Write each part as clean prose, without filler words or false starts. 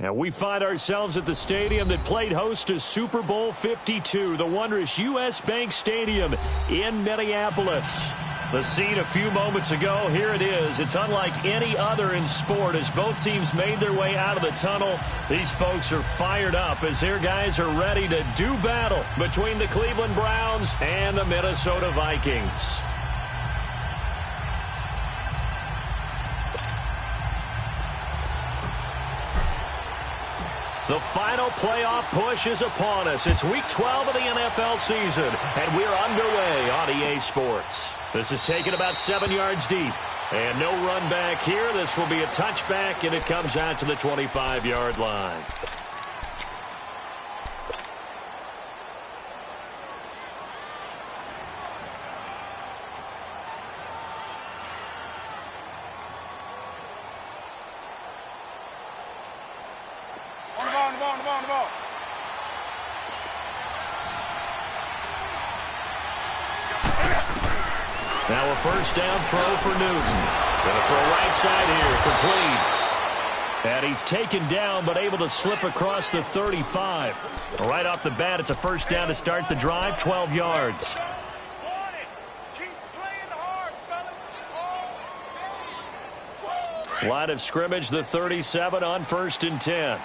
And we find ourselves at the stadium that played host to Super Bowl 52, the wondrous U.S. Bank Stadium in Minneapolis. The scene a few moments ago, here it is. It's unlike any other in sport as both teams made their way out of the tunnel. These folks are fired up as their guys are ready to do battle between the Cleveland Browns and the Minnesota Vikings. The final playoff push is upon us. It's Week 12 of the NFL season, and we're underway on EA Sports. This is taken about 7 yards deep, and no run back here. This will be a touchback, and it comes out to the 25-yard line. Now a first down throw for Newton. Going to throw right side here, complete. And he's taken down but able to slip across the 35. Right off the bat, it's a first down to start the drive, 12 yards. Line of scrimmage, the 37 on 1st and 10.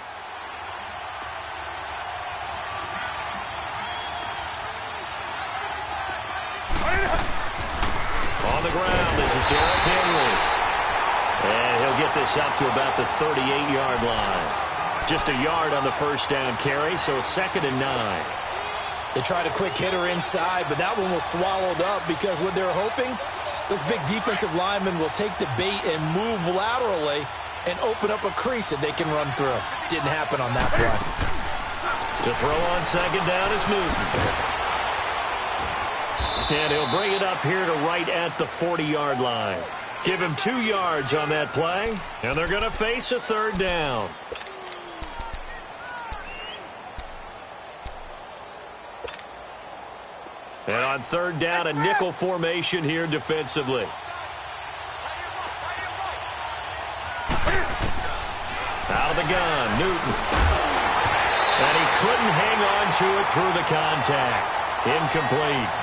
Derrick Henry. And he'll get this up to about the 38-yard line. Just a yard on the first down carry, so it's 2nd and 9. They tried a quick hitter inside, but that one was swallowed up because what they're hoping, those big defensive linemen will take the bait and move laterally and open up a crease that they can run through. Didn't happen on that play. To throw on 2nd down is Newton. And he'll bring it up here to right at the 40-yard line. Give him 2 yards on that play, and they're going to face a 3rd down. And on 3rd down, a nickel formation here defensively. Out of the gun, Newton. And he couldn't hang on to it through the contact. Incomplete.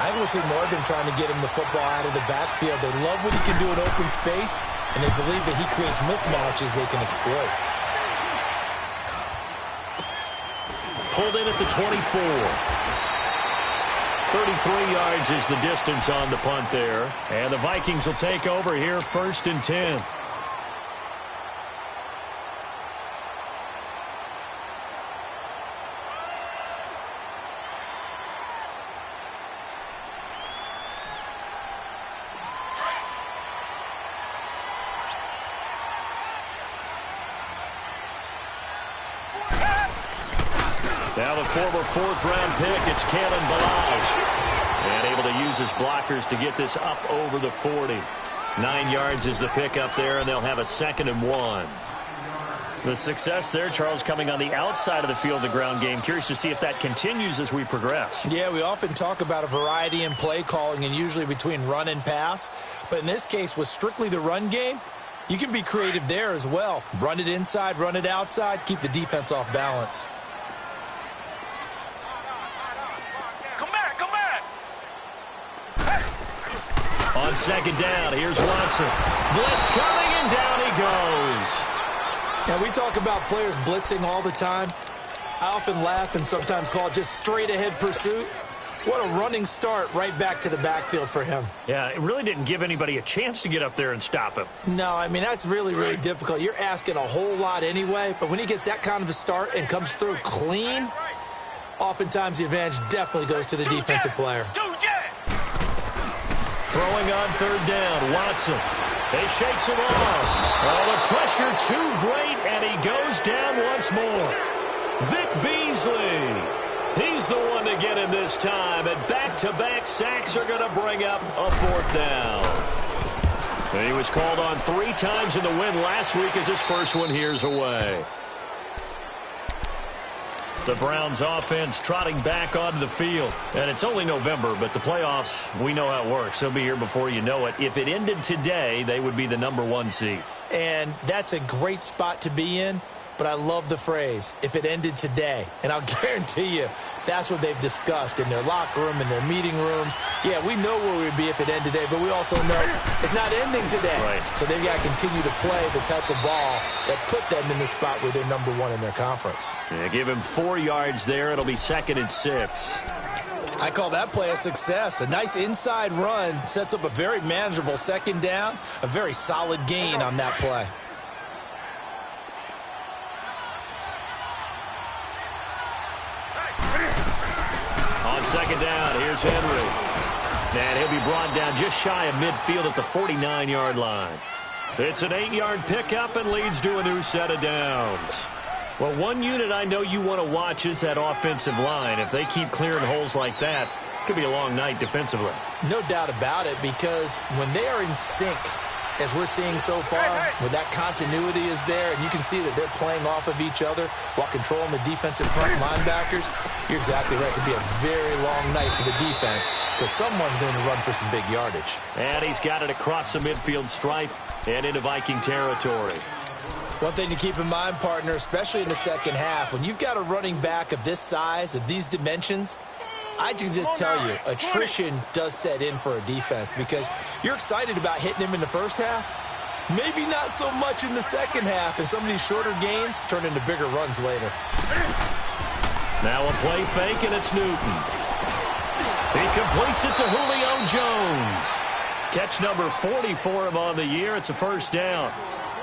I will see Morgan trying to get him the football out of the backfield. They love what he can do in open space, and they believe that he creates mismatches they can exploit. Pulled in at the 24. 33 yards is the distance on the punt there. And the Vikings will take over here, 1st and 10. Now the former 4th-round pick, it's Kalen Ballage. And able to use his blockers to get this up over the 40. 9 yards is the pick up there, and they'll have a 2nd and 1. The success there, Charles, coming on the outside of the field, the ground game. Curious to see if that continues as we progress. Yeah, we often talk about a variety in play calling and usually between run and pass. But in this case, with strictly the run game, you can be creative there as well. Run it inside, run it outside, keep the defense off balance. On 2nd down, here's Watson. Blitz coming, and down he goes. Now, we talk about players blitzing all the time. I often laugh and sometimes call it just straight-ahead pursuit. What a running start right back to the backfield for him. Yeah, it really didn't give anybody a chance to get up there and stop him. No, I mean, that's really, really difficult. You're asking a whole lot anyway, but when he gets that kind of a start and comes through clean, oftentimes the advantage definitely goes to the defensive player. Throwing on 3rd down, Watson. He shakes him off. Oh, the pressure too great, and he goes down once more. Vic Beasley. He's the one to get him this time, and back-to-back sacks are going to bring up a 4th down. And he was called on 3 times in the win last week as his first one here's away. The Browns offense trotting back onto the field. And it's only November, but the playoffs, we know how it works. They'll be here before you know it. If it ended today, they would be the #1 seed. And that's a great spot to be in, but I love the phrase, if it ended today. And I'll guarantee you, that's what they've discussed in their locker room, in their meeting rooms. Yeah, we know where we'd be if it ended today, but we also know it's not ending today. Right. So they've got to continue to play the type of ball that put them in the spot where they're number one in their conference. Yeah, give him 4 yards there. It'll be 2nd and 6. I call that play a success. A nice inside run sets up a very manageable 2nd down, a very solid gain on that play. On 2nd down, here's Henry. And he'll be brought down just shy of midfield at the 49-yard line. It's an 8-yard pickup and leads to a new set of downs. Well, one unit I know you want to watch is that offensive line. If they keep clearing holes like that, it could be a long night defensively. No doubt about it, because when they are in sync, as we're seeing so far, when that continuity is there, and you can see that they're playing off of each other while controlling the defensive front linebackers, you're exactly right. It could be a very long night for the defense, because someone's going to run for some big yardage. And he's got it across the midfield stripe and into Viking territory. One thing to keep in mind, partner, especially in the second half, when you've got a running back of this size, of these dimensions, I can just tell you, attrition does set in for a defense, because you're excited about hitting him in the first half. Maybe not so much in the second half, and some of these shorter gains turn into bigger runs later. Now a play fake, and it's Newton. He completes it to Julio Jones. Catch number 40 for him on the year. It's a 1st down.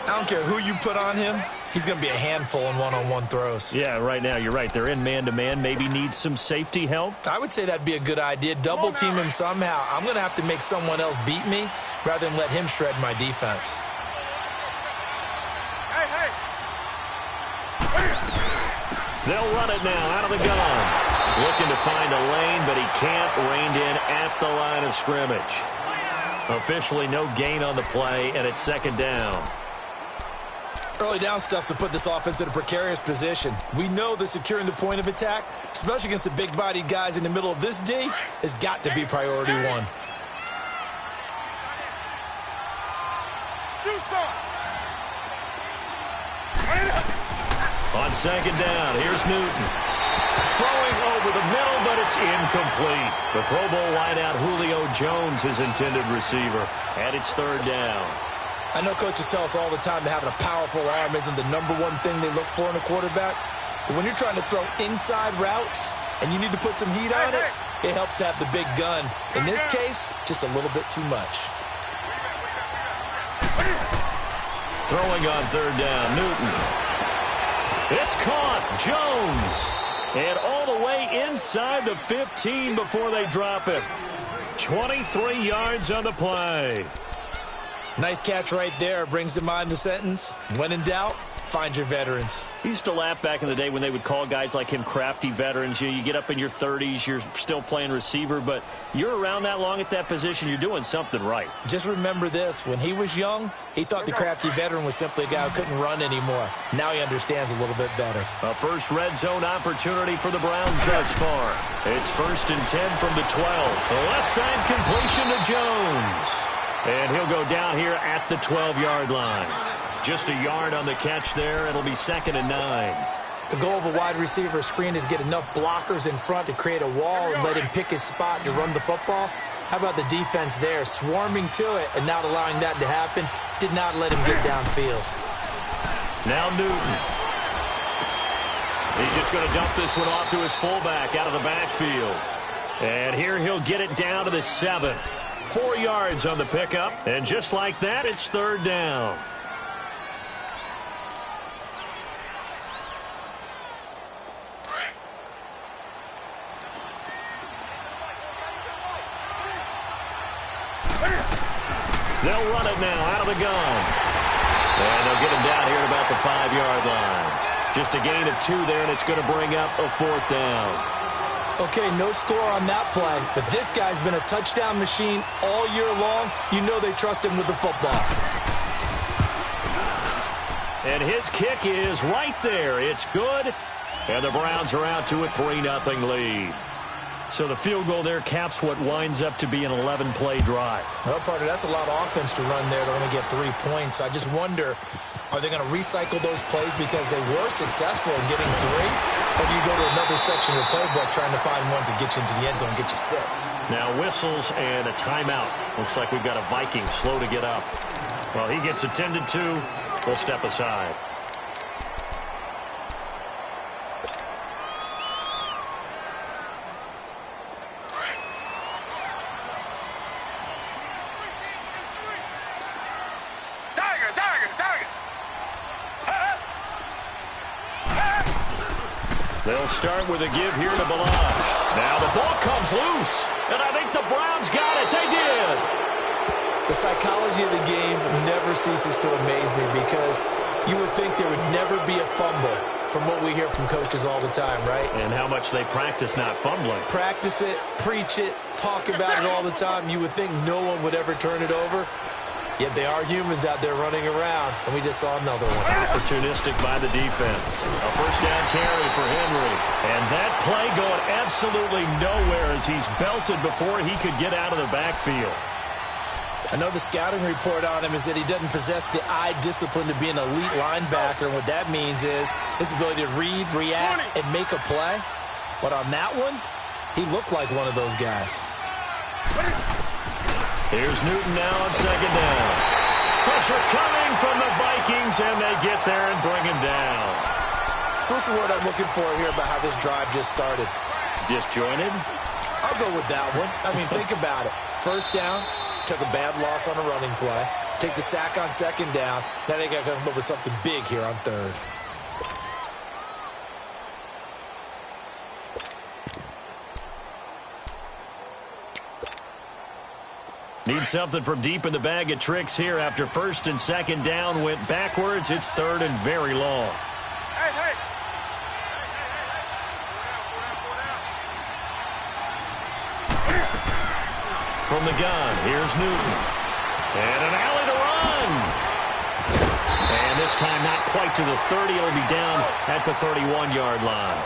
I don't care who you put on him. He's going to be a handful in one-on-one throws. Yeah, right now, you're right. They're in man-to-man. Maybe need some safety help. I would say that'd be a good idea. Double team him somehow. I'm going to have to make someone else beat me rather than let him shred my defense. They'll run it now out of the gun. Looking to find a lane, but he can't. Reined in at the line of scrimmage. Officially no gain on the play, and it's 2nd down. Early down stuff to put this offense in a precarious position. We know that securing the point of attack, especially against the big-bodied guys in the middle of this D, has got to be priority one. On 2nd down, here's Newton. Throwing over the middle, but it's incomplete. The Pro Bowl wideout Julio Jones, his intended receiver. And it's 3rd down. I know coaches tell us all the time that having a powerful arm isn't the number one thing they look for in a quarterback. But when you're trying to throw inside routes and you need to put some heat on it, it helps to have the big gun. In this case, just a little bit too much. Throwing on 3rd down, Newton. It's caught. Jones. And all the way inside the 15 before they drop him. 23 yards on the play. Nice catch right there. Brings to mind the sentence, when in doubt, find your veterans. I used to laugh back in the day when they would call guys like him crafty veterans. You get up in your 30s, you're still playing receiver, but you're around that long at that position, you're doing something right. Just remember this. When he was young, he thought the crafty veteran was simply a guy who couldn't run anymore. Now he understands a little bit better. A first red zone opportunity for the Browns thus far. It's 1st and 10 from the 12. The left side completion to Jones. And he'll go down here at the 12-yard line. Just a yard on the catch there. It'll be 2nd and 9. The goal of a wide receiver screen is get enough blockers in front to create a wall and let him pick his spot to run the football. How about the defense there, swarming to it and not allowing that to happen? Did not let him get downfield. Now Newton. He's just going to dump this one off to his fullback out of the backfield. And here he'll get it down to the 7. 4 yards on the pickup. And just like that, it's 3rd down. They'll run it now out of the gun. And they'll get him down here at about the 5-yard line. Just a gain of 2 there, and it's going to bring up a 4th down. Okay, no score on that play, but this guy's been a touchdown machine all year long. You know they trust him with the football. And his kick is right there. It's good. And the Browns are out to a 3-0 lead. So the field goal there caps what winds up to be an 11-play drive. Well, partner, that's a lot of offense to run there to only get 3 points. So I just wonder, are they going to recycle those plays because they were successful in getting 3? Or do you go to another section of the playbook trying to find ones that get you into the end zone and get you 6? Now whistles and a timeout. Looks like we've got a Viking slow to get up. Well, he gets attended to. We'll step aside. They'll start with a give here to Balaj. Now the ball comes loose, and I think the Browns got it. They did. The psychology of the game never ceases to amaze me because you would think there would never be a fumble from what we hear from coaches all the time, right? And how much they practice not fumbling. Practice it, preach it, talk about it all the time. You would think no one would ever turn it over. Yet they are humans out there running around, and we just saw another one. Opportunistic by the defense. A first down carry for Henry. And that play going absolutely nowhere as he's belted before he could get out of the backfield. I know the scouting report on him is that he doesn't possess the eye discipline to be an elite linebacker, and what that means is his ability to read, react, and make a play. But on that one, he looked like one of those guys. Here's Newton now on second down. Pressure coming from the Vikings, and they get there and bring him down. So what's the word I'm looking for here about how this drive just started? Disjointed? I'll go with that one. I mean, think about it. First down, took a bad loss on a running play. Take the sack on second down. Now they got to come up with something big here on third. Need something from deep in the bag of tricks here after first and second down went backwards. It's third and very long. From the gun, here's Newton. And an alley to run. And this time not quite to the 30. It'll be down at the 31-yard line.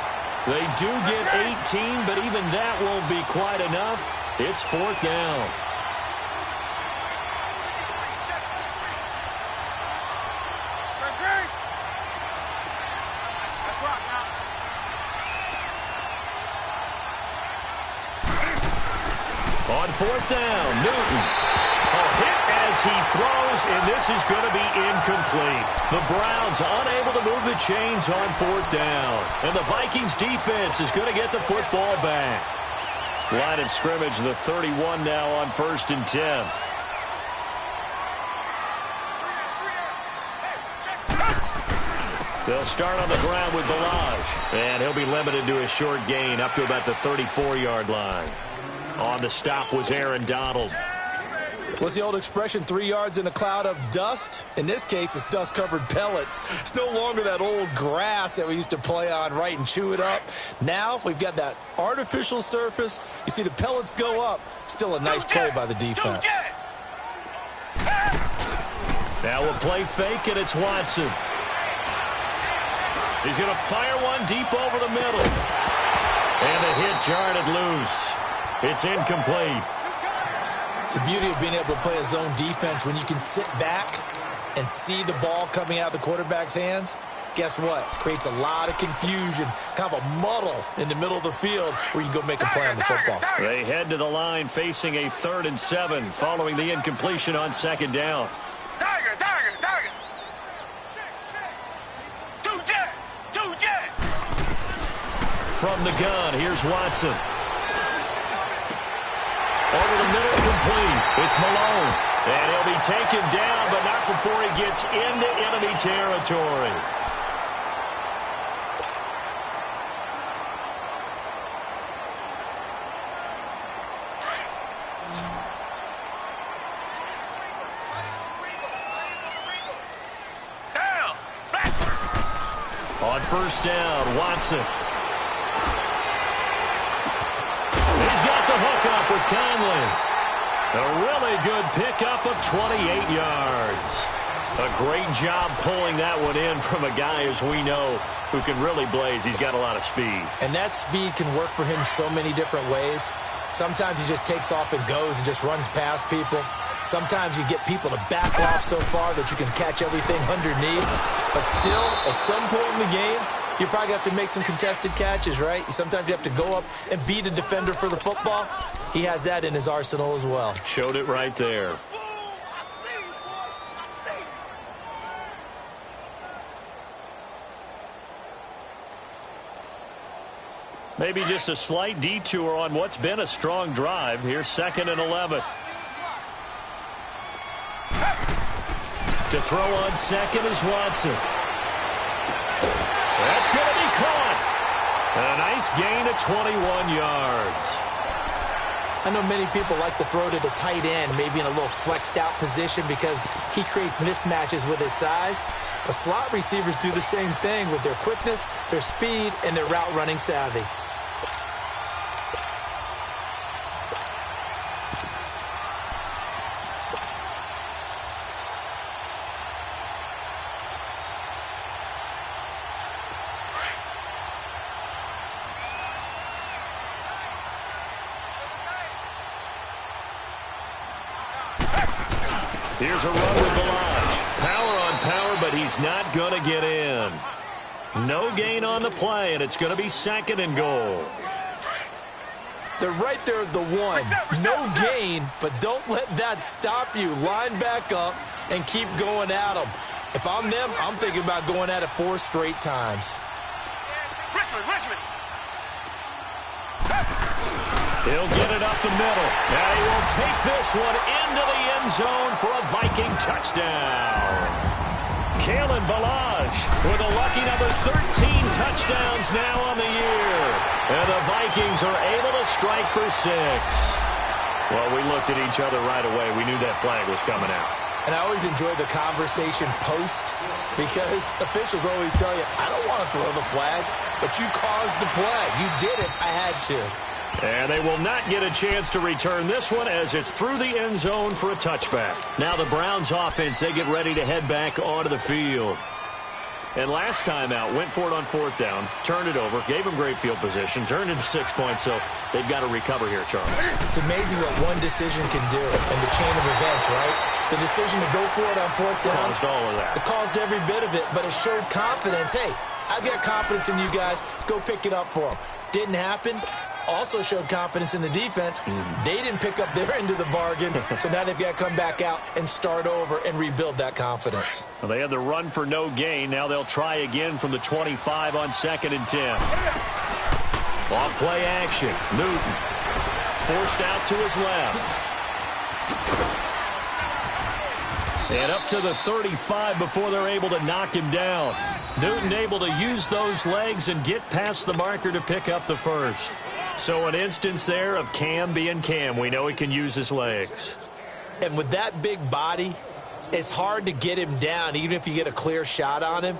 They do get 18, but even that won't be quite enough. It's fourth down. On fourth down, Newton. A hit as he throws, and this is going to be incomplete. The Browns unable to move the chains on fourth down. And the Vikings defense is going to get the football back. Line of scrimmage, the 31 now on first and 10. They'll start on the ground with Balaj. And he'll be limited to a short gain up to about the 34-yard line. On the stop was Aaron Donald. What's the old expression, 3 yards in a cloud of dust? In this case, it's dust-covered pellets. It's no longer that old grass that we used to play on, right, and chew it up. Now we've got that artificial surface. You see the pellets go up. Still a nice play by the defense. Now a play fake, and it's Watson. He's going to fire one deep over the middle. And the hit jarred it loose. It's incomplete. The beauty of being able to play a zone defense when you can sit back and see the ball coming out of the quarterback's hands, guess what? Creates a lot of confusion, kind of a muddle in the middle of the field where you can go make a play on the football. They head to the line facing a 3rd and 7 following the incompletion on second down. From the gun, here's Watson. Over the middle, complete. It's Malone. And he'll be taken down, but not before he gets into enemy territory. On first down, Watson. He's got the hook up with Conley. A really good pickup of 28 yards. A great job pulling that one in from a guy, as we know, who can really blaze. He's got a lot of speed. And that speed can work for him so many different ways. Sometimes he just takes off and goes and just runs past people. Sometimes you get people to back off so far that you can catch everything underneath. But still, at some point in the game, you probably have to make some contested catches, right? Sometimes you have to go up and beat a defender for the football. He has that in his arsenal as well. Showed it right there. Maybe just a slight detour on what's been a strong drive. Here's 2nd and 11. To throw on second is Watson. That's going to be caught. A nice gain of 21 yards. I know many people like to throw to the tight end, maybe in a little flexed out position because he creates mismatches with his size. But slot receivers do the same thing with their quickness, their speed, and their route running savvy. Here's a run with Balaj. Power on power, but he's not going to get in. No gain on the play, and it's going to be 2nd and goal. They're right there at the one. No gain, but don't let that stop you. Line back up and keep going at them. If I'm them, I'm thinking about going at it 4 straight times. Richmond. He'll get it up the middle. And he will take this one into the end zone for a Viking touchdown. Kalen Balaj with a lucky number 13 touchdowns now on the year. And the Vikings are able to strike for 6. Well, we looked at each other right away. We knew that flag was coming out. And I always enjoy the conversation post because officials always tell you, I don't want to throw the flag, but you caused the play. You did it. I had to. And they will not get a chance to return this one as it's through the end zone for a touchback. Now the Browns offense, they get ready to head back onto the field. And last time out, went for it on 4th down, turned it over, gave them great field position, turned into 6 points, so they've got to recover here, Charles. It's amazing what one decision can do in the chain of events, right? The decision to go for it on 4th down. Caused all of that. It caused every bit of it, but it showed confidence. Hey, I've got confidence in you guys. Go pick it up for them. Didn't happen. Also showed confidence in the defense. They didn't pick up their end of the bargain, so now they've got to come back out and start over and rebuild that confidence. Well, they had the run for no gain. Now they'll try again from the 25 on 2nd and 10. Off play action. Newton forced out to his left. And up to the 35 before they're able to knock him down. Newton able to use those legs and get past the marker to pick up the first. So an instance there of Cam being Cam. We know he can use his legs. And with that big body, it's hard to get him down, even if you get a clear shot on him.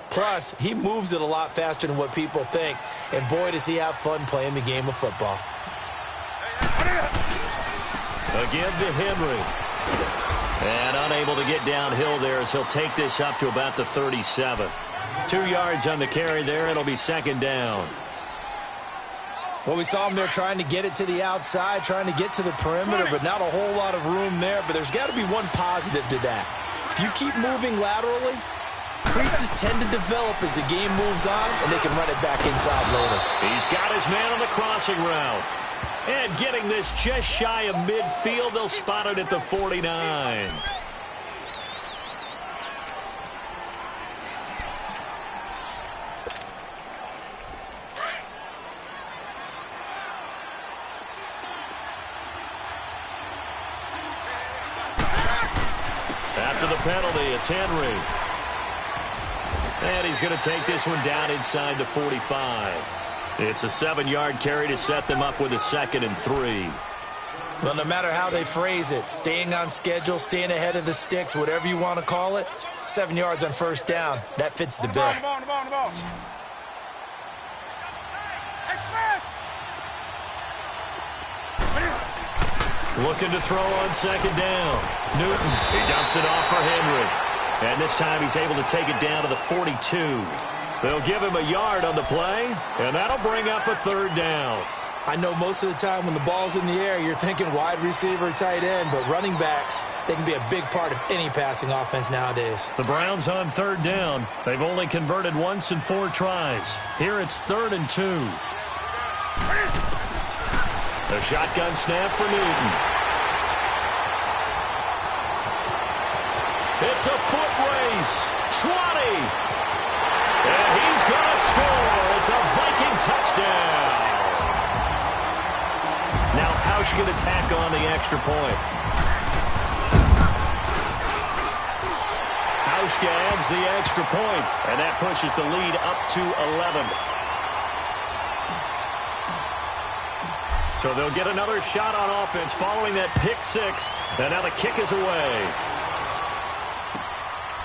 Plus, he moves it a lot faster than what people think. And boy, does he have fun playing the game of football. Again to Henry. And unable to get downhill there as he'll take this up to about the 37. 2 yards on the carry there. It'll be 2nd down. Well, we saw him there trying to get it to the outside, trying to get to the perimeter, but not a whole lot of room there. But there's got to be one positive to that. If you keep moving laterally, creases tend to develop as the game moves on, and they can run it back inside later. He's got his man on the crossing route. And getting this just shy of midfield, they'll spot it at the 49. After the penalty, it's Henry. And he's going to take this one down inside the 45. It's a 7-yard carry to set them up with a 2nd and 3. Well, no matter how they phrase it, staying on schedule, staying ahead of the sticks, whatever you want to call it, 7 yards on 1st down, that fits the bill. The ball. Looking to throw on 2nd down. Newton, he dumps it off for Henry. And this time he's able to take it down to the 42. They'll give him a yard on the play, and that'll bring up a third down. I know most of the time when the ball's in the air, you're thinking wide receiver, tight end, but running backs, they can be a big part of any passing offense nowadays. The Browns on third down. They've only converted once in 4 tries. Here it's 3rd and 2. The shotgun snap for Newton. It's a foot race. 20. And he's going to score. It's a Viking touchdown. Now Hausch going to tack on the extra point. Hausch adds the extra point, and that pushes the lead up to 11. So they'll get another shot on offense following that pick 6, and now the kick is away.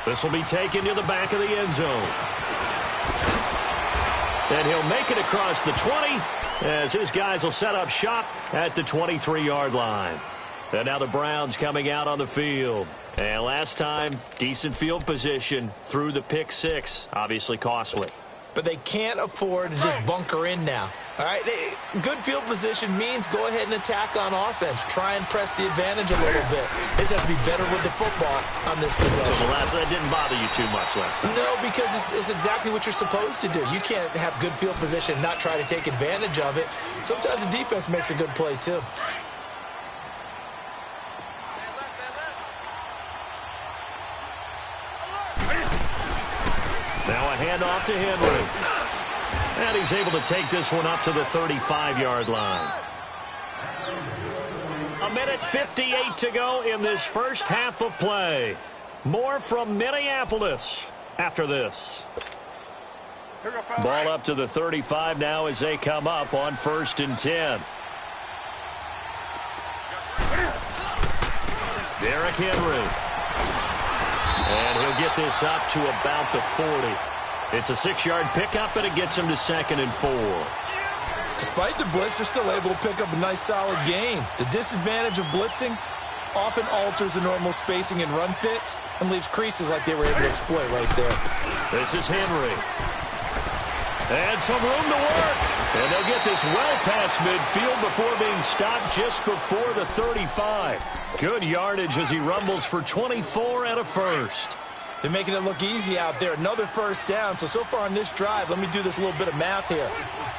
This will be taken to the back of the end zone. And he'll make it across the 20 as his guys will set up shop at the 23-yard line. And now the Browns coming out on the field. And last time, decent field position through the pick 6. Obviously costly. But they can't afford to just bunker in now. All right, good field position means go ahead and attack on offense. Try and press the advantage a little bit. They just have to be better with the football on this possession. So that didn't bother you too much last time? No, because it's exactly what you're supposed to do. You can't have good field position and not try to take advantage of it. Sometimes the defense makes a good play, too. Now a handoff to Henry. And he's able to take this one up to the 35-yard line. 1:58 to go in this first half of play. More from Minneapolis after this. Ball up to the 35 now as they come up on 1st and 10. Derrick Henry. And he'll get this up to about the 40. It's a 6-yard pickup, and it gets him to 2nd and 4. Despite the blitz, they're still able to pick up a nice, solid gain. The disadvantage of blitzing often alters the normal spacing and run fits and leaves creases like they were able to exploit right there. This is Henry. And some room to work. And they'll get this well past midfield before being stopped just before the 35. Good yardage as he rumbles for 24 and a first. They're making it look easy out there. Another first down. So far on this drive, let me do this little bit of math here.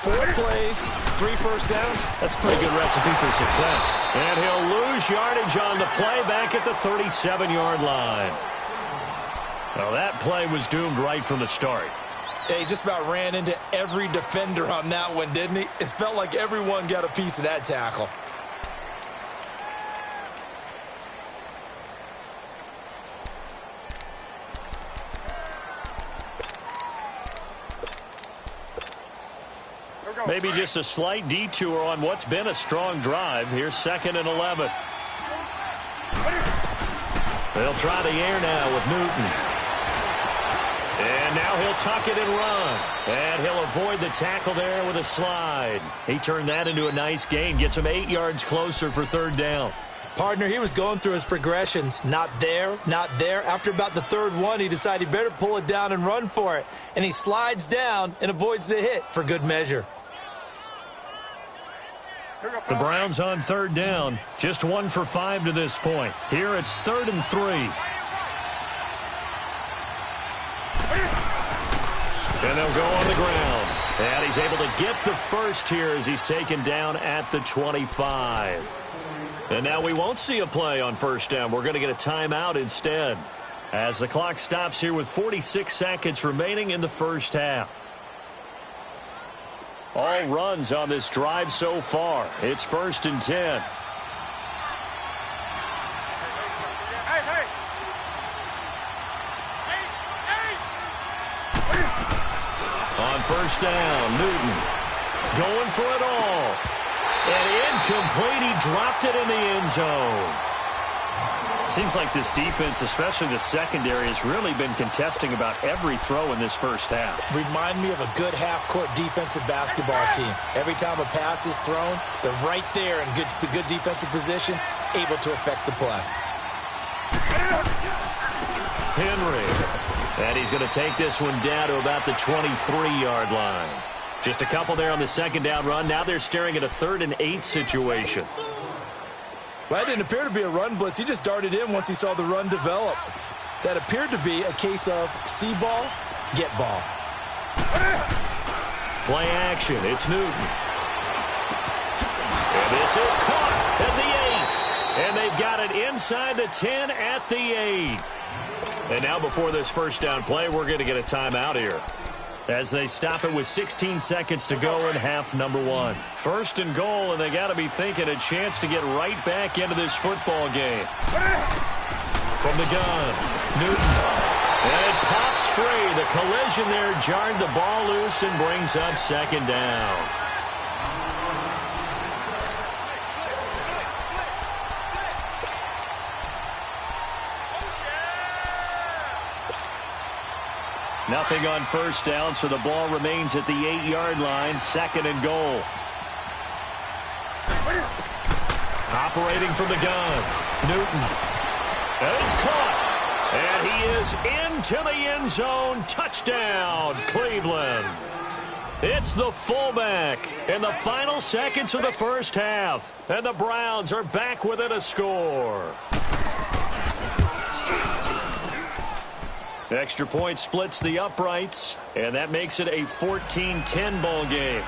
4 plays, 3 first downs. That's a pretty good recipe for success. And he'll lose yardage on the play back at the 37-yard line. Well, that play was doomed right from the start. He just about ran into every defender on that one, didn't he? It felt like everyone got a piece of that tackle. Maybe just a slight detour on what's been a strong drive. Here's 2nd and 11. They'll try the air now with Newton. And now he'll tuck it and run. And he'll avoid the tackle there with a slide. He turned that into a nice gain. Gets him 8 yards closer for 3rd down. Partner, he was going through his progressions. Not there, not there. After about the 3rd one, he decided he better pull it down and run for it. And he slides down and avoids the hit for good measure. The Browns on 3rd down. Just 1 for 5 to this point. Here it's 3rd and 3. And they'll go on the ground. And he's able to get the first here as he's taken down at the 25. And now we won't see a play on 1st down. We're going to get a timeout instead as the clock stops here with 46 seconds remaining in the first half. All runs on this drive so far. It's 1st and 10. On 1st down, Newton going for it all. And incomplete. He dropped it in the end zone. Seems like this defense, especially the secondary, has really been contesting about every throw in this first half. Remind me of a good half-court defensive basketball team. Every time a pass is thrown, they're right there in good defensive position, able to affect the play. Henry. And he's going to take this one down to about the 23-yard line. Just a couple there on the second down run. Now they're staring at a 3rd and 8 situation. Well, that didn't appear to be a run blitz. He just darted in once he saw the run develop. That appeared to be a case of see ball, get ball. Play action. It's Newton. And this is caught at the 8. And they've got it inside the 10 at the 8. And now before this first down play, we're going to get a timeout here, as they stop it with 16 seconds to go in half number 1. 1st and goal, and they got to be thinking a chance to get right back into this football game. From the gun, Newton. And it pops free. The collision there jarred the ball loose and brings up 2nd down. Nothing on 1st down, so the ball remains at the 8-yard line. 2nd and goal. Operating from the gun, Newton. And it's caught. And he is into the end zone. Touchdown, Cleveland. It's the fullback in the final seconds of the first half. And the Browns are back within a score. Extra point splits the uprights, and that makes it a 14-10 ball game.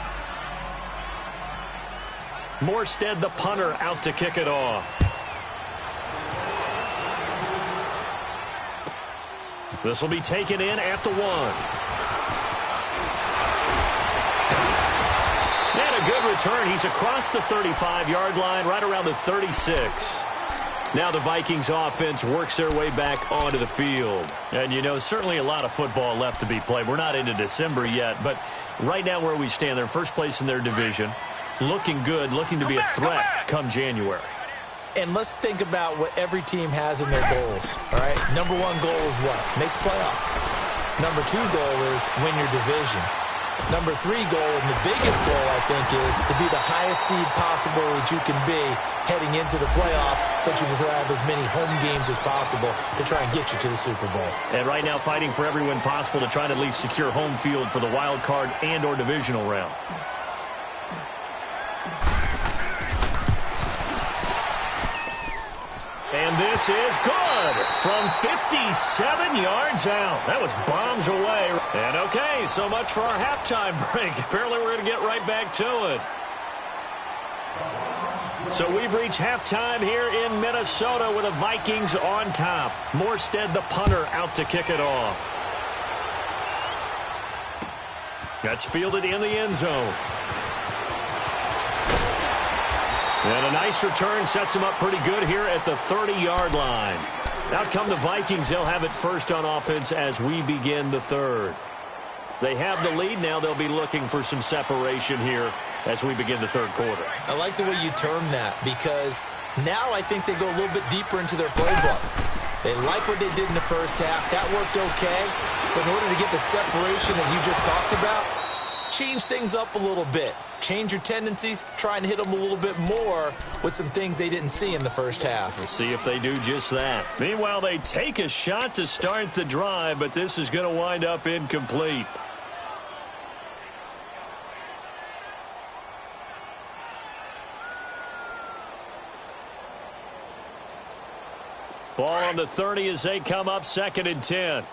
Morstead, the punter, out to kick it off. This will be taken in at the 1. And a good return. He's across the 35-yard line, right around the 36. Now the Vikings offense works their way back onto the field. And, you know, certainly a lot of football left to be played. We're not into December yet, but right now where we stand, they're first place in their division. Looking good, looking to be a threat come January. And let's think about what every team has in their goals, all right? Number 1 goal is what? Make the playoffs. Number 2 goal is win your division. Number 3 goal, and the biggest goal, I think, is to be the highest seed possible that you can be heading into the playoffs, so that you can have as many home games as possible to try and get you to the Super Bowl. And right now fighting for every win possible to try to at least secure home field for the wild card and or divisional round. And this is good from 57 yards out. That was bombs away. And okay, so much for our halftime break. Apparently we're going to get right back to it. So we've reached halftime here in Minnesota with the Vikings on top. Morstead, the punter, out to kick it off. That's fielded in the end zone. And a nice return sets him up pretty good here at the 30-yard line. Out come the Vikings. They'll have it first on offense as we begin the 3rd. They have the lead. Now they'll be looking for some separation here as we begin the 3rd quarter. I like the way you term that, because now I think they go a little bit deeper into their playbook. They like what they did in the first half. That worked okay. But in order to get the separation that you just talked about, change things up a little bit. Change your tendencies, try and hit them a little bit more with some things they didn't see in the first half. We'll see if they do just that. Meanwhile, they take a shot to start the drive, but this is going to wind up incomplete. Ball on the 30 as they come up 2nd and 10.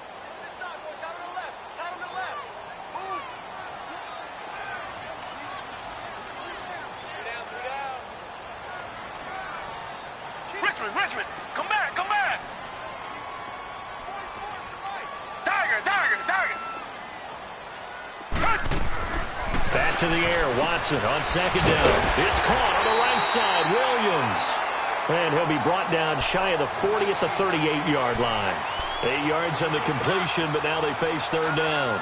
Richmond, come back, come back. Tiger. Back to the air, Watson on 2nd down. It's caught on the right side, Williams. And he'll be brought down shy of the 40 at the 38-yard line. 8 yards on the completion, but now they face 3rd down.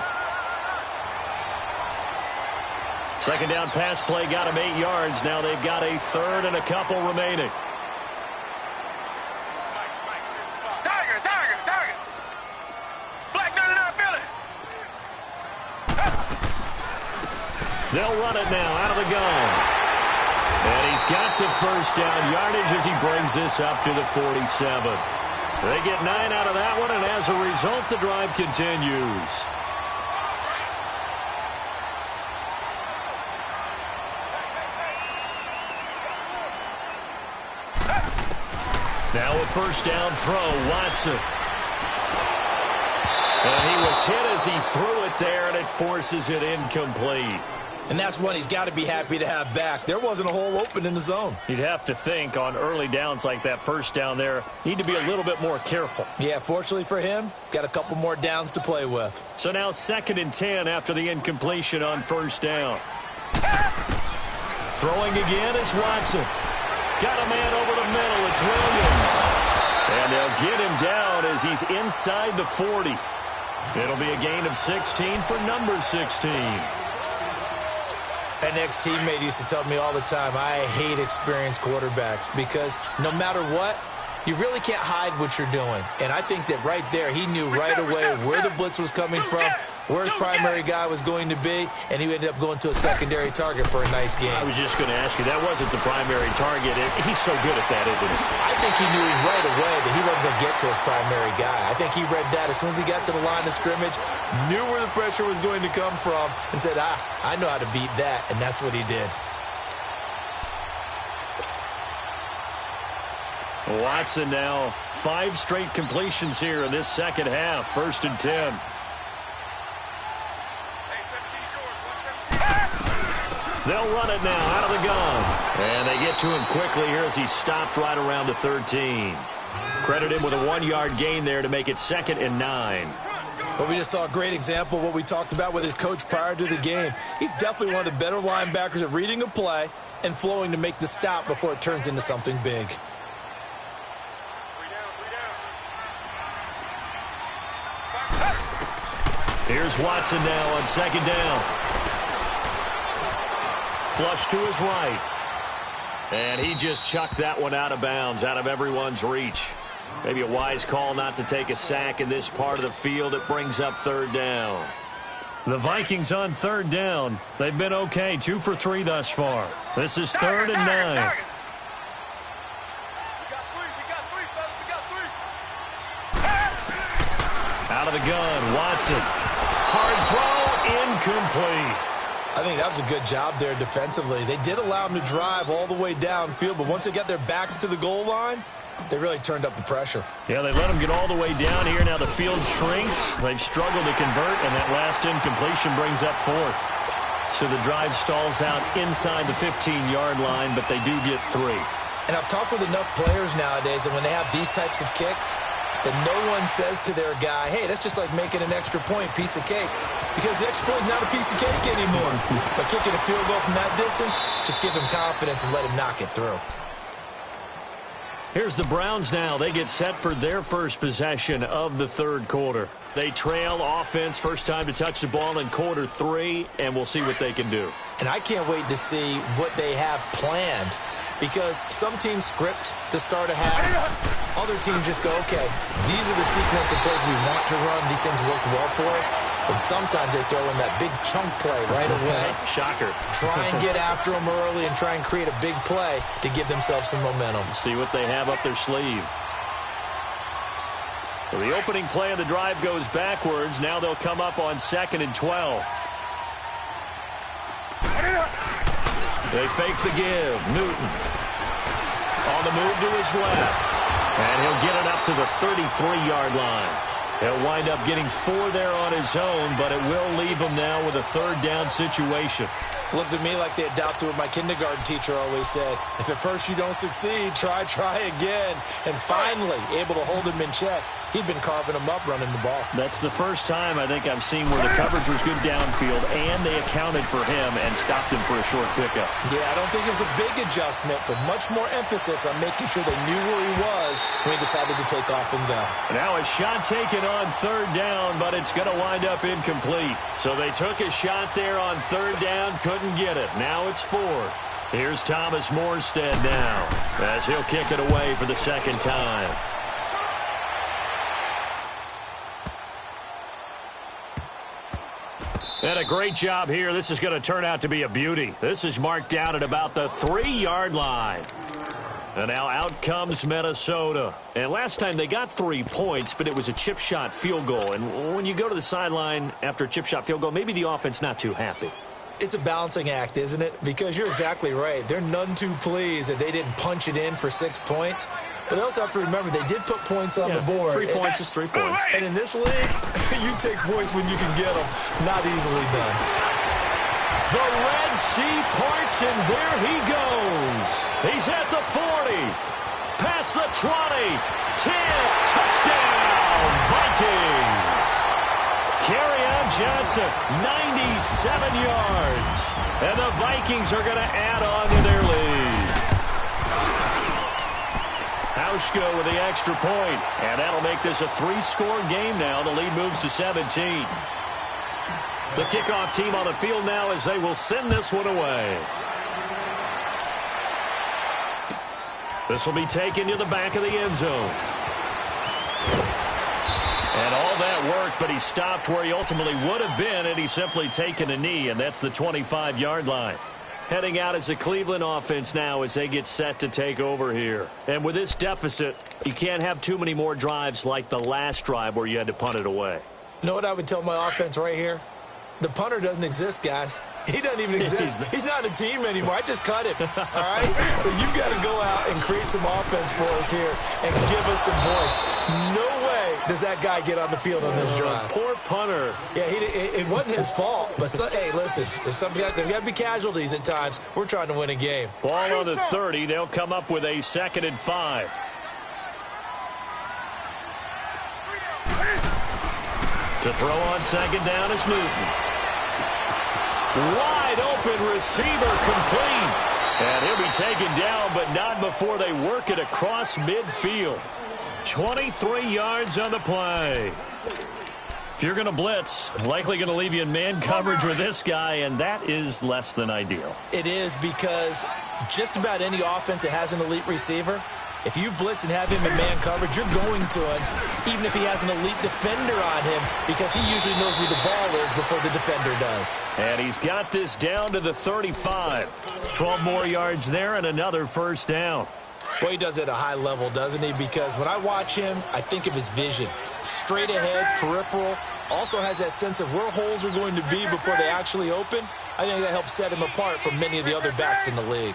2nd down pass play got him 8 yards. Now they've got a 3rd and a couple remaining. They'll run it now out of the gun. And he's got the first down yardage as he brings this up to the 47. They get 9 out of that one, and as a result, the drive continues. Now a first down throw, Watson. And he was hit as he threw it there, and it forces it incomplete. And that's one he's got to be happy to have back. There wasn't a hole open in the zone. You'd have to think on early downs like that first down there, need to be a little bit more careful. Yeah, fortunately for him, got a couple more downs to play with. So now 2nd and 10 after the incompletion on first down. Throwing again is Watson. Got a man over the middle. It's Williams. And they'll get him down as he's inside the 40. It'll be a gain of 16 for number 16. An ex-teammate used to tell me all the time, I hate experienced quarterbacks because no matter what, you really can't hide what you're doing. And I think that right there, he knew right away where the blitz was coming from, where his primary guy was going to be, and he ended up going to a secondary target for a nice game. I was just going to ask you, that wasn't the primary target. He's so good at that, isn't he? I think he knew right away that he wasn't going to get to his primary guy. I think he read that as soon as he got to the line of scrimmage, knew where the pressure was going to come from, and said, I know how to beat that, and that's what he did. Watson now 5 straight completions here in this second half. 1st and 10. They'll run it now out of the gun. And they get to him quickly here as he stopped right around the 13. Credit him with a 1-yard gain there to make it 2nd and 9. But we just saw a great example of what we talked about with his coach prior to the game. He's definitely one of the better linebackers at reading a play and flowing to make the stop before it turns into something big. Here's Watson now on 2nd down. Flush to his right. And he just chucked that one out of bounds, out of everyone's reach. Maybe a wise call not to take a sack in this part of the field. It brings up 3rd down. The Vikings on 3rd down. They've been okay, 2 for 3 thus far. This is 3rd and 9. Out of the gun, Watson. Hard throw, incomplete. I think that was a good job there defensively. They did allow him to drive all the way downfield, but once they got their backs to the goal line, they really turned up the pressure. Yeah, they let him get all the way down here. Now the field shrinks. They've struggled to convert, and that last incompletion brings up 4th. So the drive stalls out inside the 15-yard line, but they do get 3. And I've talked with enough players nowadays, and when they have these types of kicks, that no one says to their guy, hey, that's just like making an extra point, piece of cake. Because the extra point is not a piece of cake anymore. But kicking a field goal from that distance, just give him confidence and let him knock it through. Here's the Browns now. They get set for their first possession of the 3rd quarter. They trail offense, first time to touch the ball in quarter 3, and we'll see what they can do. And I can't wait to see what they have planned. Because some teams script to start a half. Other teams just go, okay, these are the sequence of plays we want to run. These things worked well for us. And sometimes they throw in that big chunk play right away. Shocker. Try and get after them early and try and create a big play to give themselves some momentum. See what they have up their sleeve. So the opening play of the drive goes backwards. Now they'll come up on 2nd and 12. They fake the give. Newton on the move to his left. And he'll get it up to the 33-yard line. He'll wind up getting 4 there on his own, but it will leave him now with a 3rd down situation. Looked at me like they adopted what my kindergarten teacher always said. If at first you don't succeed, try again. And finally able to hold him in check. He'd been carving him up running the ball. That's the first time I think I've seen where the coverage was good downfield and they accounted for him and stopped him for a short pickup. Yeah, I don't think it was a big adjustment, but much more emphasis on making sure they knew where he was when he decided to take off and go. Now a shot taken on 3rd down, but it's going to wind up incomplete. So they took a shot there on 3rd down, couldn't get it. Now it's 4. Here's Thomas Morstead now as he'll kick it away for the 2nd time. And a great job here. This is going to turn out to be a beauty. This is marked down at about the 3-yard line. And now out comes Minnesota. And last time they got 3 points, but it was a chip shot field goal. And when you go to the sideline after a chip shot field goal, maybe the offense not too happy. It's a balancing act, isn't it? Because you're exactly right. They're none too pleased that they didn't punch it in for 6 points. But they also have to remember they did put points on the board. 3 points is 3 points. And in this league, you take points when you can get them. Not easily done. The Red Sea parts, and there he goes. He's at the 40. Past the 20. 10. Touchdown, Vikings. Kerryon Johnson, 97 yards. And the Vikings are going to add on to their lead. Hauschka with the extra point. And that'll make this a 3-score game now. The lead moves to 17. The kickoff team on the field now as they will send this one away. This will be taken to the back of the end zone. And all that work, but he stopped where he ultimately would have been, and he's simply taken a knee, and that's the 25-yard line. Heading out as the Cleveland offense now as they get set to take over here. And with this deficit, you can't have too many more drives like the last drive where you had to punt it away. You know what I would tell my offense right here? The punter doesn't exist, guys. He doesn't even exist. He's not a team anymore. I just cut him, all right? So you've got to go out and create some offense for us here and give us some points. No way does that guy get on the field on this drive. Poor punter. Yeah, it wasn't his fault. But, hey, listen, there's got to be casualties at times. We're trying to win a game. Ball on the 30. They'll come up with a 2nd and 5. To throw on 2nd down is Newton. Wide open receiver complete. And he'll be taken down, but not before they work it across midfield. 23 yards on the play. If you're going to blitz, likely going to leave you in man coverage with this guy, and that is less than ideal. It is because just about any offense that has an elite receiver, if you blitz and have him in man coverage, you're going to him, even if he has an elite defender on him, because he usually knows where the ball is before the defender does. And he's got this down to the 35. 12 more yards there and another 1st down. Boy, he does it at a high level, doesn't he? Because when I watch him, I think of his vision. Straight ahead, peripheral, also has that sense of where holes are going to be before they actually open. I think that helps set him apart from many of the other backs in the league.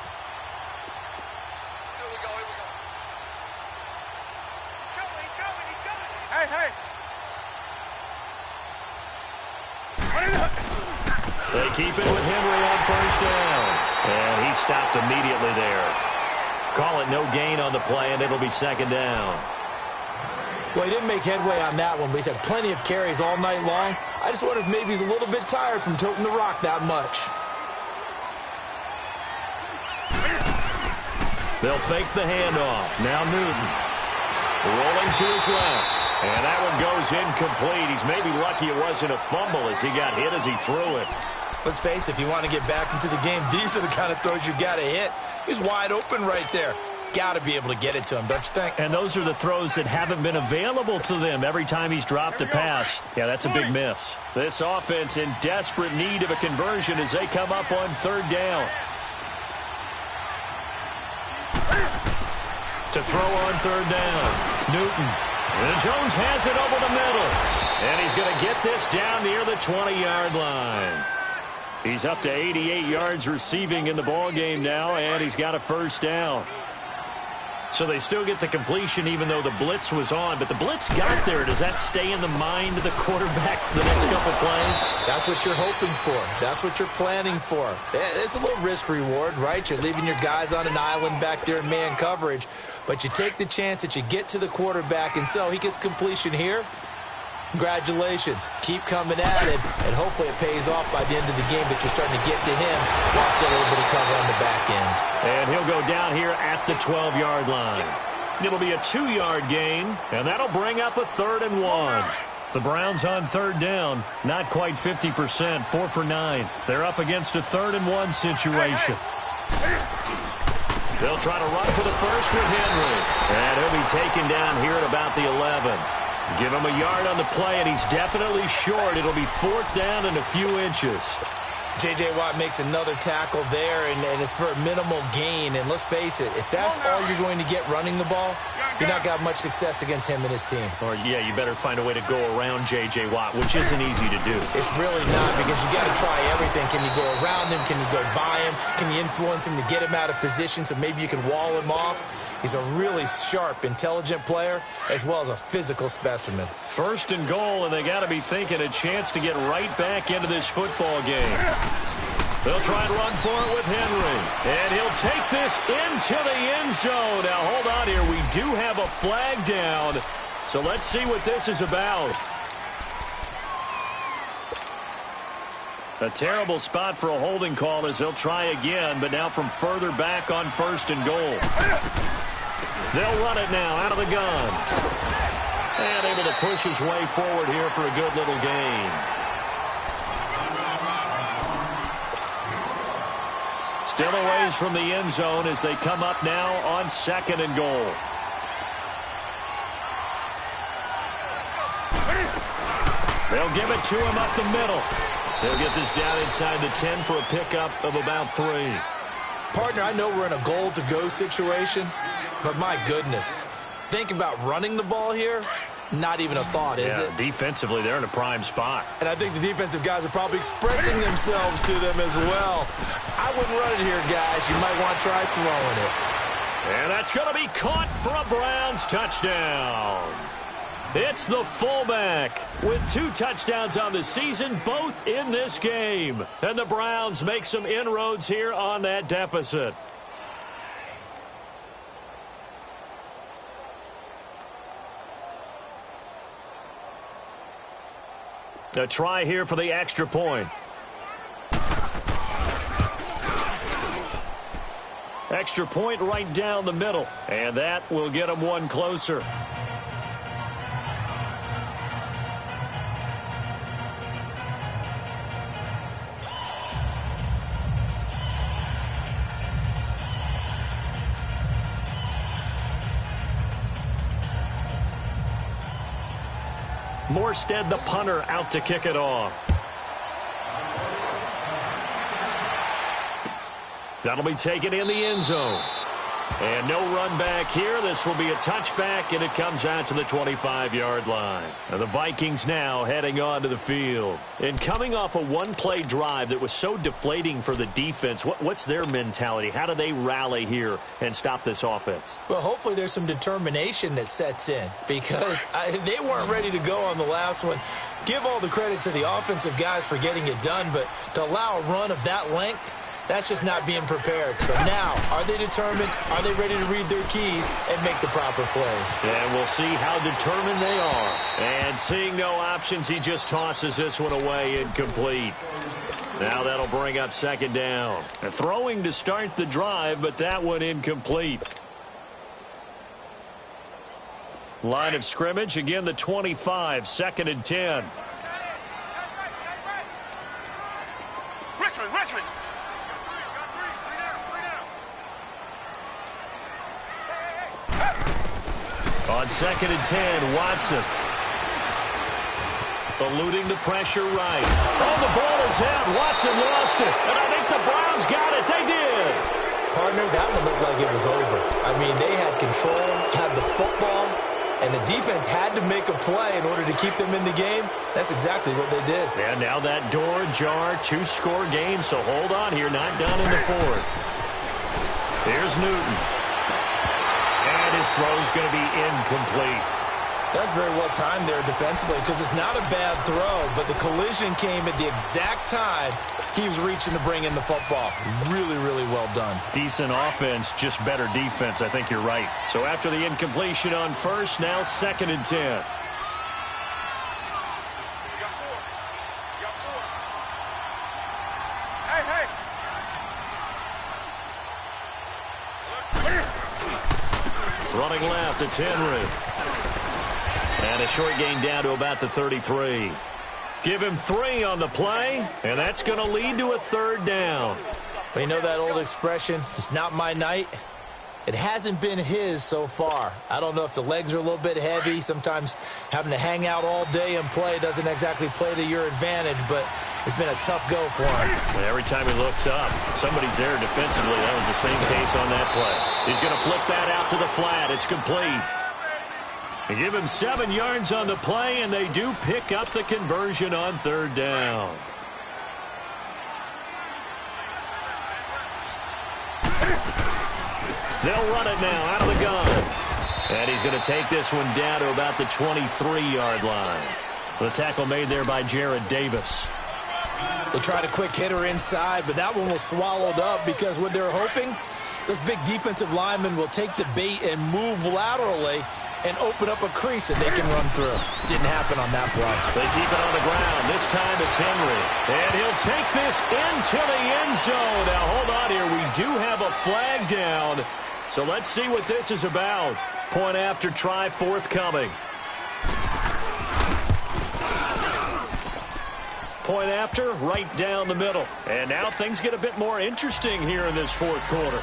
They keep it with Henry on 1st down. And he stopped immediately there. Call it no gain on the play, and it'll be 2nd down. Well, he didn't make headway on that one, but he's had plenty of carries all night long. I just wonder if maybe he's a little bit tired from toting the rock that much. They'll fake the handoff. Now Newton. Rolling to his left. And that one goes incomplete. He's maybe lucky it wasn't a fumble as he got hit as he threw it. Let's face it, if you want to get back into the game, these are the kind of throws you got to hit. He's wide open right there. Got to be able to get it to him, don't you think? And those are the throws that haven't been available to them every time he's dropped a pass. Yeah, that's a big miss. This offense in desperate need of a conversion as they come up on 3rd down. To throw on 3rd down, Newton. And Jones has it over the middle. And he's going to get this down near the 20-yard line. He's up to 88 yards receiving in the ballgame now, and he's got a 1st down. So they still get the completion even though the blitz was on. But the blitz got there. Does that stay in the mind of the quarterback the next couple plays? That's what you're hoping for. That's what you're planning for. It's a little risk-reward, right? You're leaving your guys on an island back there in man coverage. But you take the chance that you get to the quarterback, and so he gets completion here. Congratulations. Keep coming at it, and hopefully it pays off by the end of the game that you're starting to get to him while still able to cover on the back end. And he'll go down here at the 12-yard line. It'll be a 2-yard gain, and that'll bring up a 3rd and 1. The Browns on 3rd down, not quite 50%, 4 for 9. They're up against a 3rd and 1 situation. They'll try to run for the first with Henry. And he'll be taken down here at about the 11. Give him a yard on the play, and he's definitely short. It'll be 4th down and a few inches. J.J. Watt makes another tackle there, and it's for a minimal gain. And let's face it, if that's all you're going to get running the ball, you're not going to have much success against him and his team. Or, yeah, you better find a way to go around J.J. Watt, which isn't easy to do. It's really not, because you got to try everything. Can you go around him? Can you go by him? Can you influence him to get him out of position so maybe you can wall him off? He's a really sharp, intelligent player, as well as a physical specimen. 1st and goal, and they got to be thinking a chance to get right back into this football game. They'll try and run for it with Henry. And he'll take this into the end zone. Now, hold on here. We do have a flag down. So let's see what this is about. A terrible spot for a holding call as they'll try again, but now from further back on 1st and goal. They'll run it now out of the gun. And able to push his way forward here for a good little gain. Still a ways from the end zone as they come up now on 2nd and goal. They'll give it to him up the middle. They'll get this down inside the 10 for a pickup of about 3. Partner, I know we're in a goal-to-go situation, but my goodness, think about running the ball here. Not even a thought, is it? Defensively, they're in a prime spot. And I think the defensive guys are probably expressing themselves to them as well. I wouldn't run it here, guys. You might want to try throwing it. And that's going to be caught for a Browns touchdown. It's the fullback with 2 touchdowns on the season, both in this game. And the Browns make some inroads here on that deficit. A try here for the extra point. Extra point right down the middle. And that will get them one closer. Morstead, the punter, out to kick it off. That'll be taken in the end zone. And no run back here. This will be a touchback, and it comes out to the 25-yard line. And the Vikings now heading onto the field. And coming off a one-play drive that was so deflating for the defense, what's their mentality? How do they rally here and stop this offense? Well, hopefully there's some determination that sets in, because they weren't ready to go on the last one. Give all the credit to the offensive guys for getting it done, but to allow a run of that length, that's just not being prepared. So now, are they determined? Are they ready to read their keys and make the proper plays? And we'll see how determined they are. And seeing no options, he just tosses this one away, incomplete. Now that'll bring up 2nd down. A throwing to start the drive, but that one incomplete. Line of scrimmage, again the 25, 2nd and 10. Richmond. On 2nd and 10, Watson. Eluding the pressure right. Oh, the ball is out. Watson lost it. And I think the Browns got it. They did. Partner, that one looked like it was over. I mean, they had control, had the football, and the defense had to make a play in order to keep them in the game. That's exactly what they did. And now that door ajar, 2-score game. So hold on here. Not done in the 4th. Here's Newton. His throw is going to be incomplete. That's very well timed there defensively, because it's not a bad throw, but the collision came at the exact time he was reaching to bring in the football. Really, really well done. Decent offense, just better defense. I think you're right. So after the incompletion on 1st, now 2nd and 10. Running left, it's Henry. And a short gain down to about the 33. Give him 3 on the play, and that's going to lead to a 3rd down. Well, you know that old expression, it's not my night? It hasn't been his so far. I don't know if the legs are a little bit heavy. Sometimes having to hang out all day and play doesn't exactly play to your advantage, but It's been a tough go for him. Every time he looks up, somebody's there defensively. That was the same case on that play. He's going to flip that out to the flat. It's complete. They give him 7 yards on the play, and they do pick up the conversion on 3rd down. They'll run it now out of the gun. And he's going to take this one down to about the 23-yard line. The tackle made there by Jared Davis. They tried a quick hitter inside, but that one was swallowed up because what they're hoping, those big defensive linemen will take the bait and move laterally and open up a crease that they can run through. Didn't happen on that play. They keep it on the ground. This time it's Henry. And he'll take this into the end zone. Now, hold on here. We do have a flag down. So let's see what this is about. Point after try forthcoming. Point after, right down the middle. And now things get a bit more interesting here in this 4th quarter.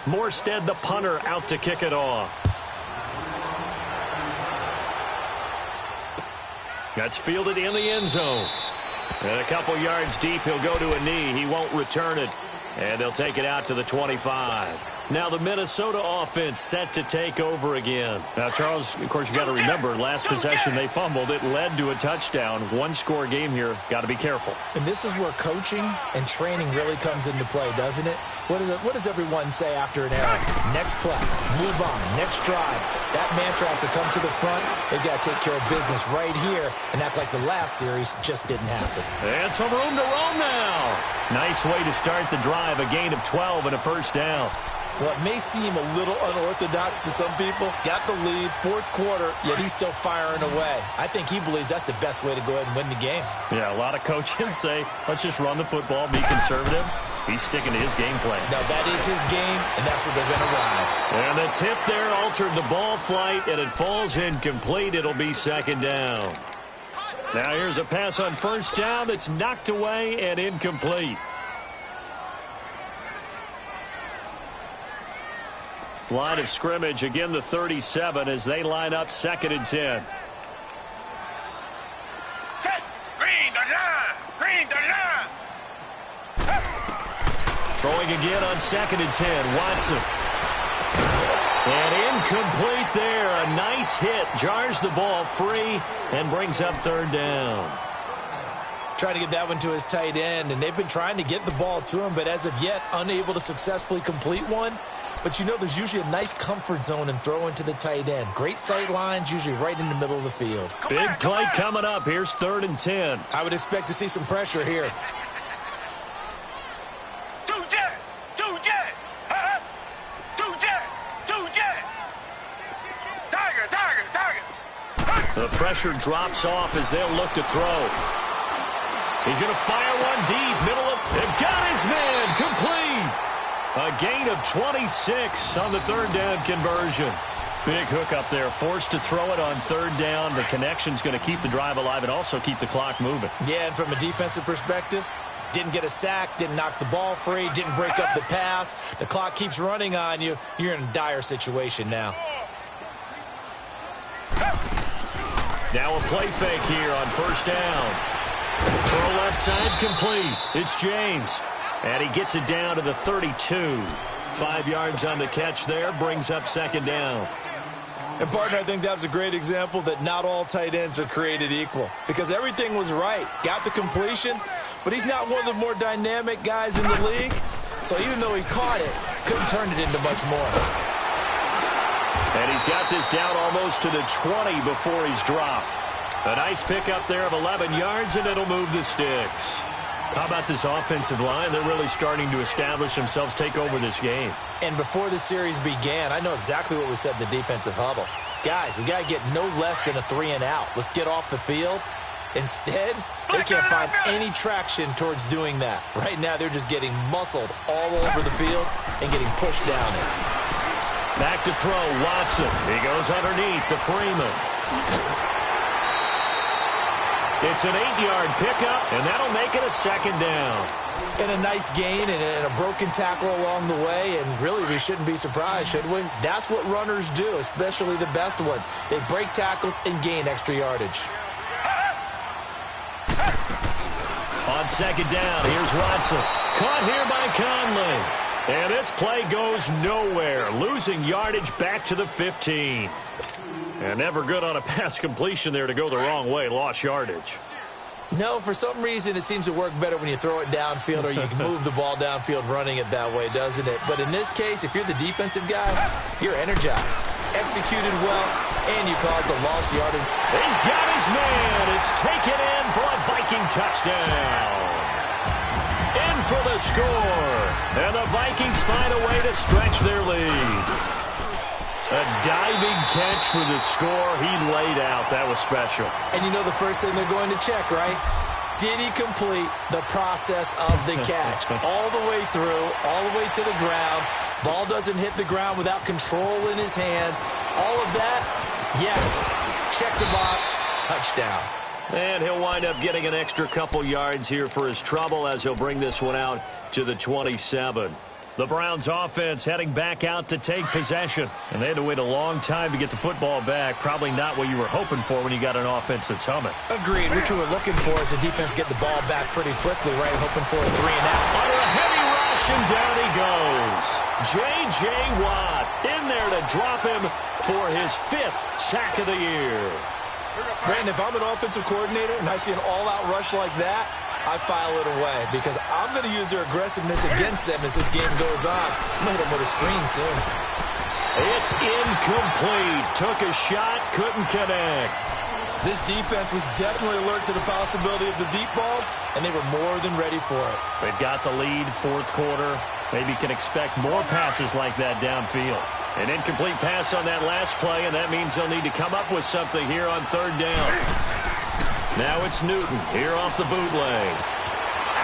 Morstead, the punter, out to kick it off. That's fielded in the end zone. And a couple yards deep, he'll go to a knee. He won't return it. And they'll take it out to the 25. Now the Minnesota offense set to take over again. Now, Charles, of course, you got to remember, last possession they fumbled. It led to a touchdown. 1-score game here. Got to be careful. And this is where coaching and training really comes into play, doesn't it? What does everyone say after an error? Next play, move on, next drive. That mantra has to come to the front. They've got to take care of business right here and act like the last series just didn't happen. And some room to roam now. Nice way to start the drive. A gain of 12 and a 1st down. Well, it may seem a little unorthodox to some people. Got the lead, 4th quarter, yet he's still firing away. I think he believes that's the best way to go ahead and win the game. Yeah, a lot of coaches say, let's just run the football, be conservative. He's sticking to his game plan. No, that is his game, and that's what they're going to ride. And the tip there altered the ball flight, and it falls incomplete. It'll be 2nd down. Now here's a pass on 1st down that's knocked away and incomplete. Line of scrimmage, again the 37 as they line up 2nd and 10. Green, green, Throwing again on 2nd and 10, Watson. And incomplete there. A nice hit. Jars the ball free and brings up 3rd down. Trying to get that one to his tight end, and they've been trying to get the ball to him, but as of yet, unable to successfully complete one. But you know there's usually a nice comfort zone in throwing to the tight end. Great sight lines, usually right in the middle of the field. Big play coming up. Here's 3rd and 10. I would expect to see some pressure here. The pressure drops off as they'll look to throw. He's going to fire one deep. Middle of... They've got his man. Complete. A gain of 26 on the 3rd down conversion. Big hook up there. Forced to throw it on 3rd down. The connection's going to keep the drive alive and also keep the clock moving. Yeah, and from a defensive perspective, didn't get a sack, didn't knock the ball free, didn't break up the pass. The clock keeps running on you. You're in a dire situation now. Now a play fake here on 1st down. Throw left side complete. It's James. And he gets it down to the 32. 5 yards on the catch there. Brings up 2nd down. And, partner, I think that was a great example that not all tight ends are created equal. Because everything was right. Got the completion. But he's not one of the more dynamic guys in the league. So even though he caught it, couldn't turn it into much more. And he's got this down almost to the 20 before he's dropped. A nice pickup there of 11 yards, and it'll move the sticks. How about this offensive line? They're really starting to establish themselves, take over this game. And before the series began, I know exactly what was said in the defensive huddle. Guys, we got to get no less than a 3-and-out. Let's get off the field. Instead, they can't find any traction towards doing that. Right now, they're just getting muscled all over the field and getting pushed down it. Back to throw, Watson. He goes underneath to Freeman. It's an 8-yard pickup, and that'll make it a second down. And a nice gain and a broken tackle along the way, and really we shouldn't be surprised, should we? That's what runners do, especially the best ones. They break tackles and gain extra yardage. On second down, here's Watson. Caught here by Conley. And this play goes nowhere, losing yardage back to the 15. And never good on a pass completion there to go the wrong way, lost yardage. No, for some reason it seems to work better when you throw it downfield or you can move the ball downfield running it that way, doesn't it? But in this case, if you're the defensive guys, you're energized, executed well, and you caused a lost yardage. He's got his man. It's taken in for a Viking touchdown. In for the score. And the Vikings find a way to stretch their lead. A diving catch for the score. He laid out. That was special. And you know the first thing they're going to check, right? Did he complete the process of the catch? All the way through, all the way to the ground. Ball doesn't hit the ground without control in his hands. All of that, yes. Check the box, touchdown. And he'll wind up getting an extra couple yards here for his trouble as he'll bring this one out to the 27. The Browns offense heading back out to take possession. And they had to wait a long time to get the football back. Probably not what you were hoping for when you got an offense that's humming. Agreed. What you were looking for is the defense get the ball back pretty quickly, right? Hoping for a 3-and-out. Under a heavy rush, and down he goes. J.J. Watt in there to drop him for his 5th sack of the year. Brandon, if I'm an offensive coordinator and I see an all-out rush like that, I file it away because I'm going to use their aggressiveness against them as this game goes on. I'm going to hit them with a screen soon. It's incomplete. Took a shot, couldn't connect. This defense was definitely alert to the possibility of the deep ball, and they were more than ready for it. They've got the lead, 4th quarter. Maybe can expect more passes like that downfield. An incomplete pass on that last play, and that means they'll need to come up with something here on 3rd down. Now it's Newton here off the bootleg.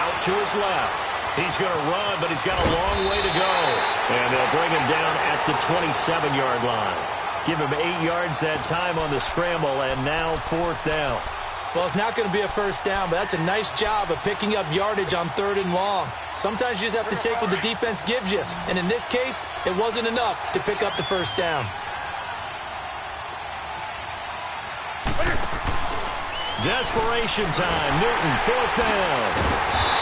Out to his left. He's going to run, but he's got a long way to go. And they'll bring him down at the 27-yard line. Give him 8 yards that time on the scramble, and now 4th down. Well, it's not going to be a first down, but that's a nice job of picking up yardage on 3rd and long. Sometimes you just have to take what the defense gives you. And in this case, it wasn't enough to pick up the first down. Desperation time. Newton, 4th down.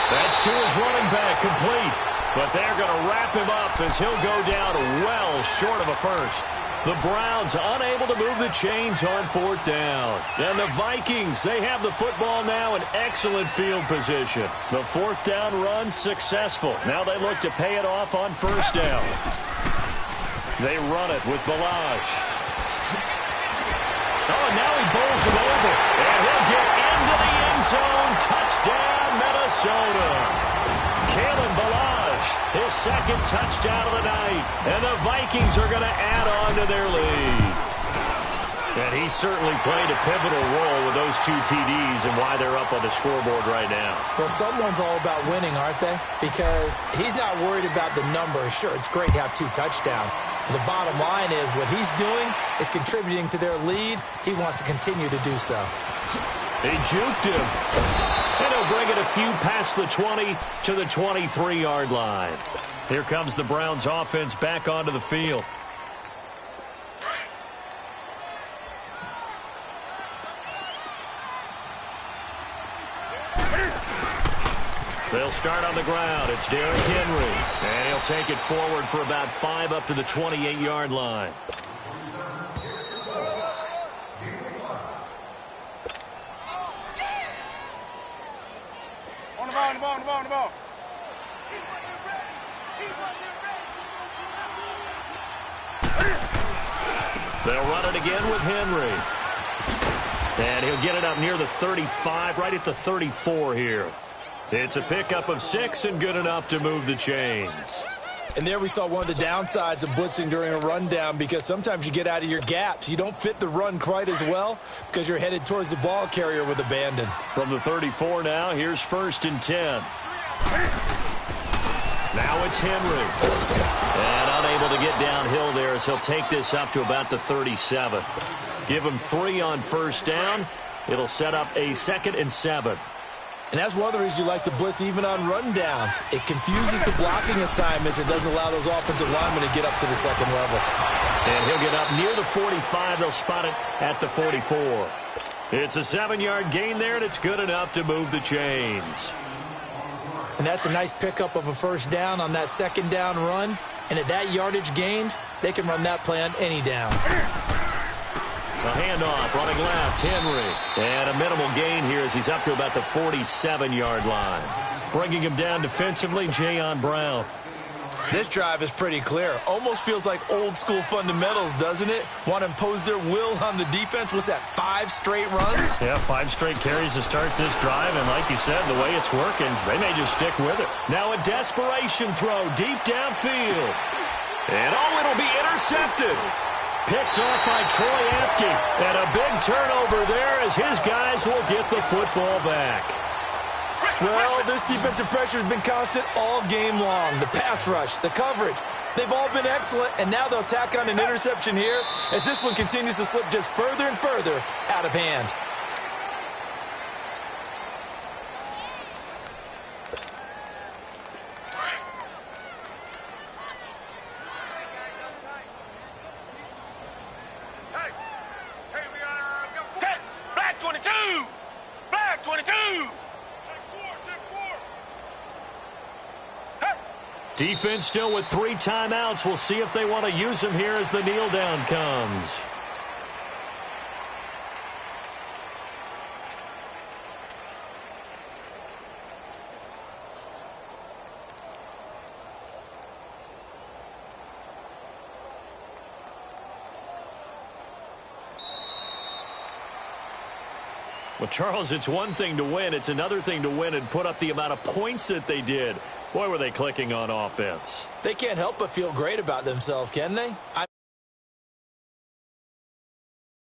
That's to his running back, complete. But they're going to wrap him up as he'll go down well short of a first. The Browns unable to move the chains on 4th down. And the Vikings, they have the football now in excellent field position. The 4th down run successful. Now they look to pay it off on 1st down. They run it with Balaj. Oh, and now he bowls him over. And he'll get into the end zone. Touchdown, Minnesota. Kalen Balaj, his 2nd touchdown of the night. And the Vikings are going to add on to their lead. And he certainly played a pivotal role with those 2 TDs and why they're up on the scoreboard right now. Well, someone's all about winning, aren't they? Because he's not worried about the number. Sure, it's great to have 2 touchdowns. But the bottom line is what he's doing is contributing to their lead. He wants to continue to do so. He juked him. And he'll bring it a few past the 20 to the 23-yard line. Here comes the Browns offense back onto the field. They'll start on the ground. It's Derrick Henry. And he'll take it forward for about 5 up to the 28-yard line. On the ball. They'll run it again with Henry. And he'll get it up near the 35, right at the 34 here. It's a pickup of 6 and good enough to move the chains. And there we saw one of the downsides of blitzing during a rundown because sometimes you get out of your gaps. You don't fit the run quite as well because you're headed towards the ball carrier with abandon. From the 34 now, here's 1st and 10. Now it's Henry. And unable to get downhill there as he'll take this up to about the 37. Give him 3 on 1st down. It'll set up a 2nd and 7. And that's one of the reasons you like to blitz even on rundowns. It confuses the blocking assignments. It doesn't allow those offensive linemen to get up to the second level. And he'll get up near the 45. They'll spot it at the 44. It's a 7-yard gain there, and it's good enough to move the chains. And that's a nice pickup of a first down on that second down run. And at that yardage gained, they can run that play on any down. A handoff, running left, Henry. And a minimal gain here as he's up to about the 47-yard line. Bringing him down defensively, Jayon Brown. This drive is pretty clear. Almost feels like old-school fundamentals, doesn't it? Want to impose their will on the defense. What's that, 5 straight runs? Yeah, 5 straight carries to start this drive. And like you said, the way it's working, they may just stick with it. Now a desperation throw deep downfield. And it'll be intercepted. Picked off by Troy Apke. And a big turnover there as his guys will get the football back. Well, this defensive pressure has been constant all game long. The pass rush, the coverage, they've all been excellent, and now they'll tack on an interception here as this one continues to slip just further and further out of hand. Hey, we got set. Black 22. Black 22. Defense still with 3 timeouts. We'll see if they want to use them here as the kneel down comes. Well, Charles, it's one thing to win. It's another thing to win and put up the amount of points that they did. Boy, were they clicking on offense. They can't help but feel great about themselves, can they?